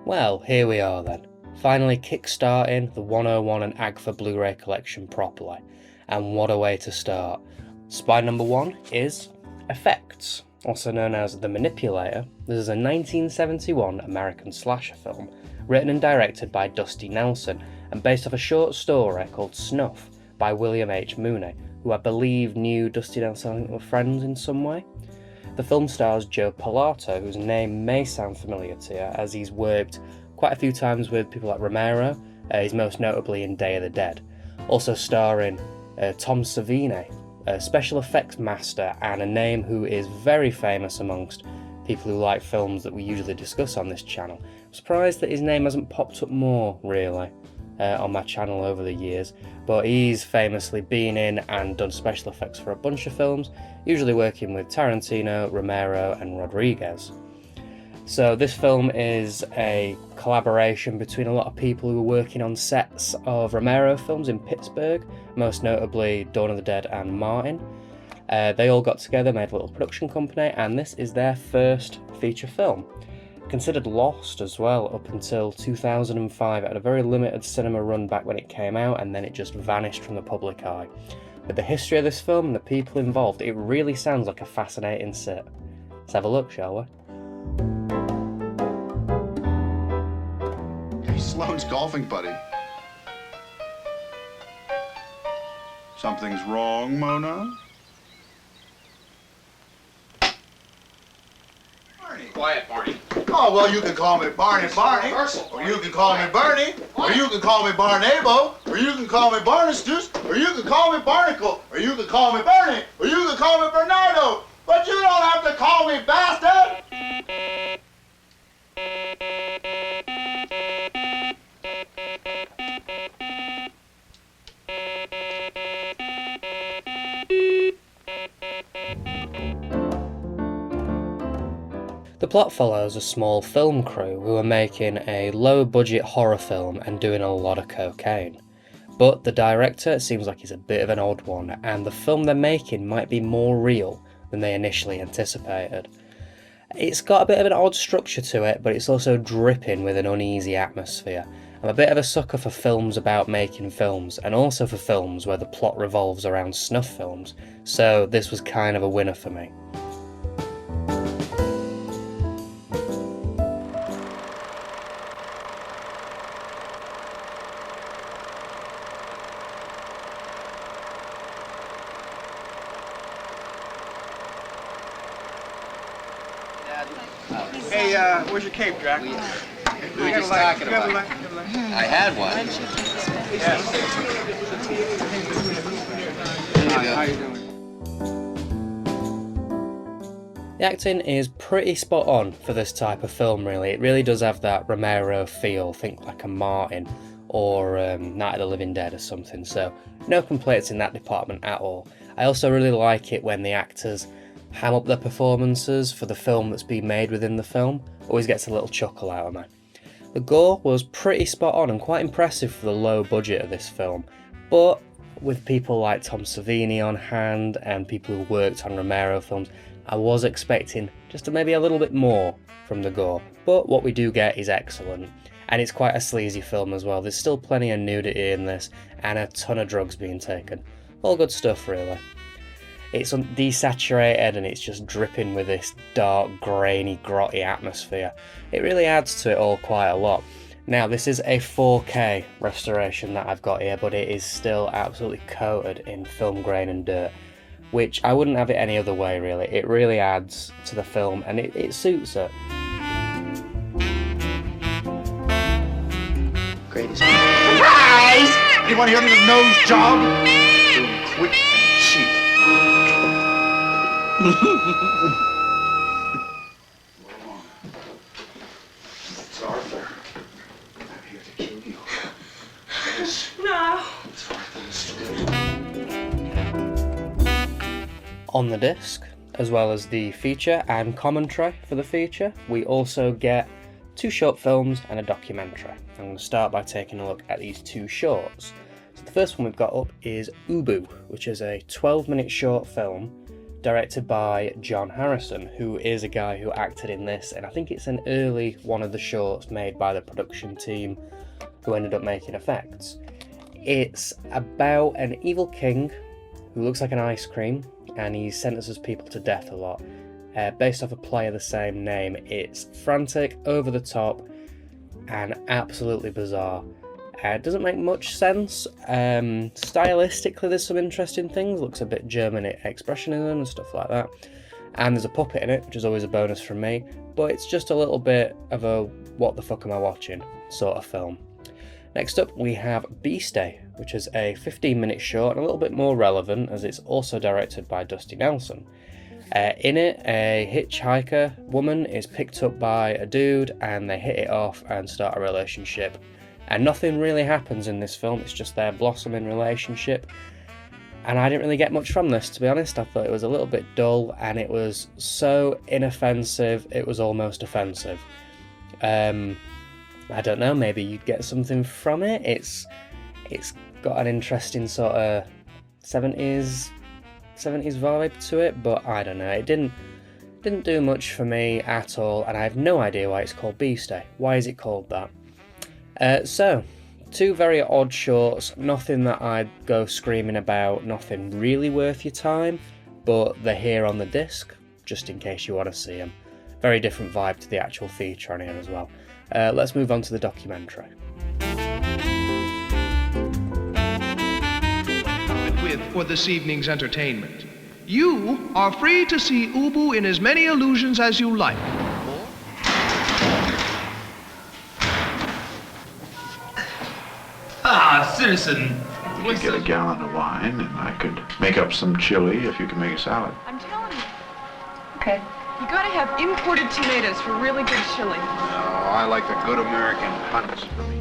Well, here we are then, finally kick-starting the 101 and AGFA Blu-ray collection properly. And what a way to start. Spy number 1 is Effects, also known as The Manipulator. This is a 1971 American slasher film, written and directed by Dusty Nelson, and based off a short story called Snuff by William H. Mooney, who I believe knew Dusty Nelson and were friends in some way. The film stars Joe Pilato, whose name may sound familiar to you, as he's worked quite a few times with people like Romero. He's most notably in Day of the Dead. Also starring Tom Savini, a special effects master and a name who is very famous amongst people who like films that we usually discuss on this channel. I'm surprised that his name hasn't popped up more, really, on my channel over the years, but he's famously been in and done special effects for a bunch of films, usually working with Tarantino, Romero and Rodriguez. So this film is a collaboration between a lot of people who were working on sets of Romero films in Pittsburgh, most notably Dawn of the Dead and Martin. They all got together, made a little production company, and this is their first feature film. Considered lost as well up until 2005. It had a very limited cinema run back when it came out, and then it just vanished from the public eye. With the history of this film and the people involved, it really sounds like a fascinating sit. Let's have a look, shall we? Hey, Sloane's golfing buddy. Something's wrong, Mona? Quiet, Barney. Oh, well, you can call me Barney, or you can call me Bernie, or you can call me Barnabo, or you can call me Barnestus, or you can call me Barnacle, or you can call me Bernie, or you can call me Bernardo, but you don't have to call me bastard! The plot follows a small film crew who are making a low-budget horror film and doing a lot of cocaine. But the director seems like he's a bit of an odd one, and the film they're making might be more real than they initially anticipated. It's got a bit of an odd structure to it, but it's also dripping with an uneasy atmosphere. I'm a bit of a sucker for films about making films, and also for films where the plot revolves around snuff films, so this was kind of a winner for me. Hey, where's your cape, Jack? We were just talking about it. I had one. How you doing? The acting is pretty spot on for this type of film, really. It really does have that Romero feel, think like a Martin or Night of the Living Dead or something, so no complaints in that department at all. I also really like it when the actors ham up their performances for the film that's being made within the film. Always gets a little chuckle out of me. The gore was pretty spot on and quite impressive for the low budget of this film, but with people like Tom Savini on hand and people who worked on Romero films, I was expecting just maybe a little bit more from the gore, but what we do get is excellent. And it's quite a sleazy film as well. There's still plenty of nudity in this and a ton of drugs being taken. All good stuff, really. It's desaturated and it's just dripping with this dark, grainy, grotty atmosphere. It really adds to it all quite a lot. Now, this is a 4K restoration that I've got here, but it is still absolutely coated in film grain and dirt, which I wouldn't have it any other way, really. It really adds to the film and it suits it. Greatest. Surprise! Anyone here need a nose job? Doing quick and cheap. It's Arthur. I'm here to kill you. Yes. No. It's Arthur's. On the disc, as well as the feature and commentary for the feature, we also get 2 short films and a documentary. I'm going to start by taking a look at these 2 shorts. So the first one we've got up is Ubu, which is a 12-minute short film directed by John Harrison, who is a guy who acted in this, and I think it's an early one of the shorts made by the production team who ended up making effects. It's about an evil king who looks like an ice cream, and he sentences people to death a lot. Based off a play of the same name. It's frantic, over the top, and absolutely bizarre. It doesn't make much sense. Stylistically, there's some interesting things. Looks a bit German expressionism and stuff like that. And there's a puppet in it, which is always a bonus from me. But it's just a little bit of a what the fuck am I watching sort of film. Next up, we have Beastie, which is a 15-minute short and a little bit more relevant as it's also directed by Dusty Nelson. In it, a hitchhiker woman is picked up by a dude and they hit it off and start a relationship. And nothing really happens in this film, it's just their blossoming relationship. And I didn't really get much from this, to be honest. I thought it was a little bit dull and it was so inoffensive, it was almost offensive. I don't know, maybe you'd get something from it. It's got an interesting sort of 70s vibe to it, but I don't know, it didn't do much for me at all, and I have no idea why it's called Beastie. Why is it called that? So, two very odd shorts, nothing that I'd go screaming about, nothing really worth your time, but they're here on the disc, just in case you want to see them. Very different vibe to the actual feature on here as well. Let's move on to the documentary. With for this evening's entertainment. You are free to see Ubu in as many illusions as you like. Ah, citizen. You could get a gallon of wine, and I could make up some chili if you can make a salad. I'm telling you. Okay. You gotta have imported tomatoes for really good chili. No, I like the good American hunts for me.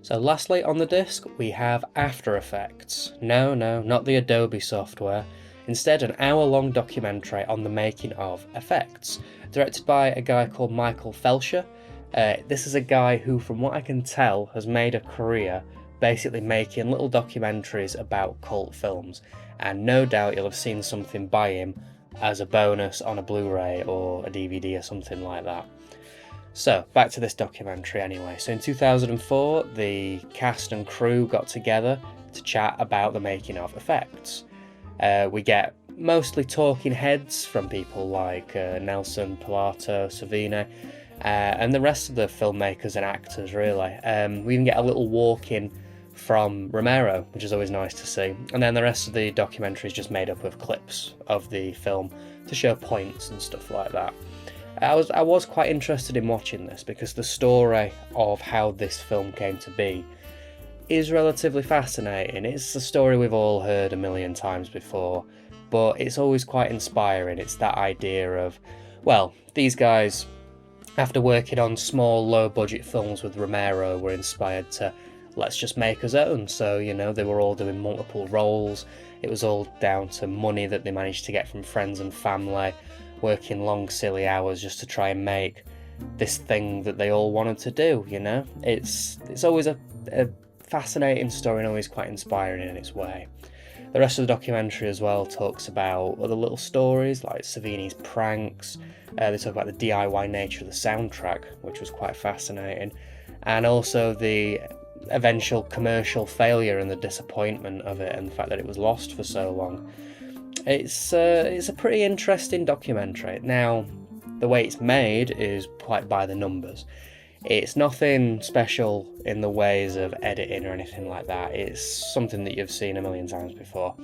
So lastly on the disc, we have After Effects. No, not the Adobe software. Instead, an hour-long documentary on the making of effects, directed by a guy called Michael Felsher. This is a guy who, from what I can tell, has made a career basically making little documentaries about cult films, and no doubt you'll have seen something by him as a bonus on a Blu-ray or a DVD or something like that. So, back to this documentary anyway. So in 2004, the cast and crew got together to chat about the making of effects. We get mostly talking heads from people like Nelson, Pilato, Savini, and the rest of the filmmakers and actors, really. We even get a little walk-in from Romero, which is always nice to see. And then the rest of the documentary is just made up of clips of the film to show points and stuff like that. I was quite interested in watching this because the story of how this film came to be is relatively fascinating. It's a story we've all heard a million times before, but it's always quite inspiring. It's that idea of, well, these guys, after working on small, low-budget films with Romero, were inspired to, let's just make us own. So, you know, they were all doing multiple roles. It was all down to money that they managed to get from friends and family, working long, silly hours just to try and make this thing that they all wanted to do, you know? It's always a fascinating story and always quite inspiring in its way. The rest of the documentary as well talks about other little stories like Savini's pranks. They talk about the DIY nature of the soundtrack, which was quite fascinating, and also the eventual commercial failure and the disappointment of it and the fact that it was lost for so long. It's a pretty interesting documentary. Now, the way it's made is quite by the numbers. It's nothing special in the ways of editing or anything like that. It's something that you've seen a million times before.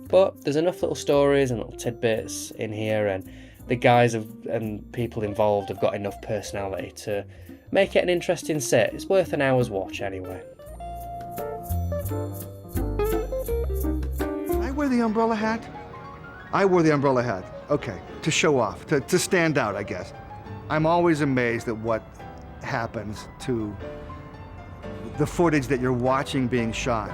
But there's enough little stories and little tidbits in here, and the guys and people involved have got enough personality to make it an interesting sit. It's worth an hour's watch anyway. I wear the umbrella hat. I wore the umbrella hat, okay, to show off, to stand out, I guess. I'm always amazed at what happens to the footage that you're watching being shot.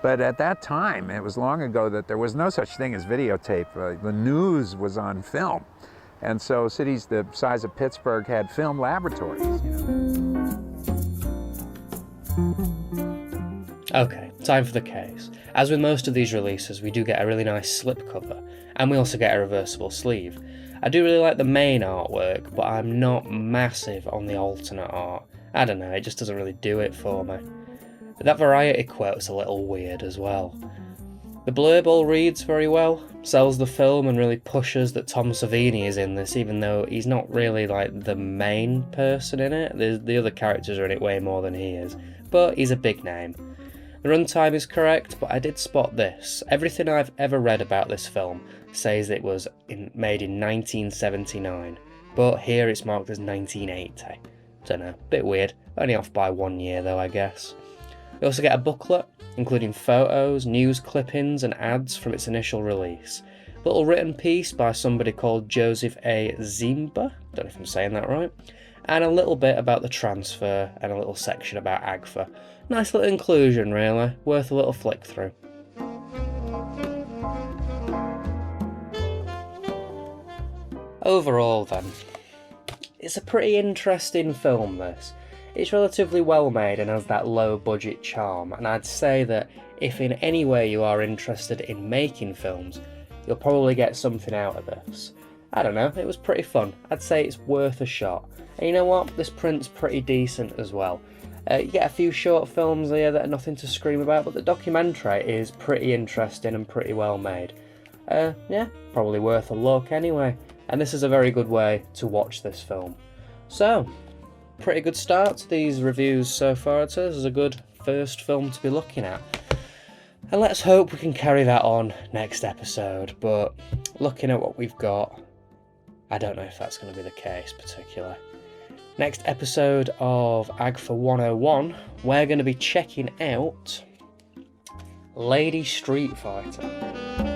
But at that time, it was long ago that there was no such thing as videotape. The news was on film. And so cities the size of Pittsburgh had film laboratories. Okay, time for the case. As with most of these releases, we do get a really nice slipcover, and we also get a reversible sleeve. I do really like the main artwork, but I'm not massive on the alternate art. I don't know, it just doesn't really do it for me. That Variety quote's a little weird as well. The blurb all reads very well, sells the film and really pushes that Tom Savini is in this, even though he's not really like the main person in it. The other characters are in it way more than he is, but he's a big name. The runtime is correct, but I did spot this. Everything I've ever read about this film says it was made in 1979, but here it's marked as 1980. Don't know, bit weird. Only off by 1 year though, I guess. We also get a booklet, including photos, news clippings and ads from its initial release. A little written piece by somebody called Joseph A. Zimba, don't know if I'm saying that right, and a little bit about the transfer and a little section about AGFA. Nice little inclusion really, worth a little flick through. Overall then, it's a pretty interesting film this. It's relatively well made and has that low budget charm, and I'd say that if in any way you are interested in making films, you'll probably get something out of this. I don't know, it was pretty fun. I'd say it's worth a shot. And you know what, this print's pretty decent as well. You get a few short films here that are nothing to scream about, but the documentary is pretty interesting and pretty well made. Yeah, probably worth a look anyway, and this is a very good way to watch this film. So, pretty good start to these reviews so far. I'd say this is a good first film to be looking at. And let's hope we can carry that on next episode, but looking at what we've got, I don't know if that's going to be the case particularly. Next episode of AGFA 101, we're going to be checking out Lady Street Fighter.